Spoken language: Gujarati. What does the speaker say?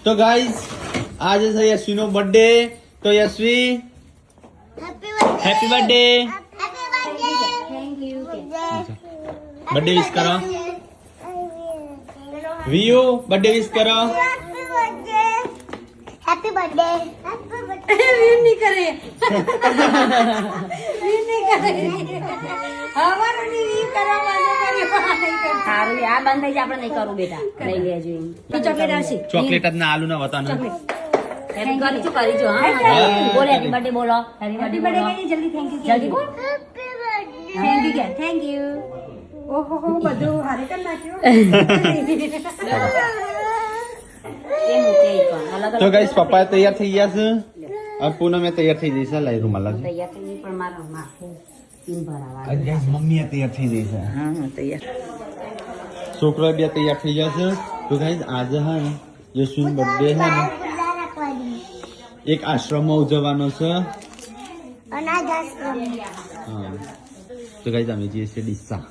તો ગાઈસ આજે છે યશવી નો બર્થડે. તો Yashvi happy birthday. Birthday wish કરો. વિયુ બર્થડે વિશ કરો. Happy birthday. વીર નહીં કરે. વીર નહીં કરે. અમારું નહીં વીર કરવાનું કર્યું. સારું આ બંધ થઈ જાય આપણે નહીં કરવું બેટા લઈ લેજો ચોકલેટ આવશે. ચોકલેટ જ ના આલુ ના વતાનું. હેપી કરી જો હા બોલો હેપી બર્થડે બોલો હેપી બર્થડે બોલો જલ્દી થેન્ક યુ જલ્દી બોલ થેન્ક યુ કે થેન્ક યુ. ઓહો હો બધું હારે કરી નાખ્યું. એ મૂકે પણ અલગ તો અલગ ગાઈસ પપ્પા તૈયાર થઈ ગયા છે. હવે પૂનમે તૈયાર થઈ જઈ છે. લઈ રૂમાલ લાવજો. તૈયાર થઈ ગઈ પણ મારો માથું ઈન ભરાવા આજે ગાઈસ મમ્મી તૈયાર થઈ જઈ છે. હા તૈયાર છોકરો બે તૈયાર થઈ ગયા છે. તો ગાઈસ આજે હા ને યશવી બર્થડે છે ને એક આશ્રમમાં ઉજવવાનો છે. અનાથ આશ્રમ. હા તો ગાઈસ અમે જઈએ છીએ ડીસા.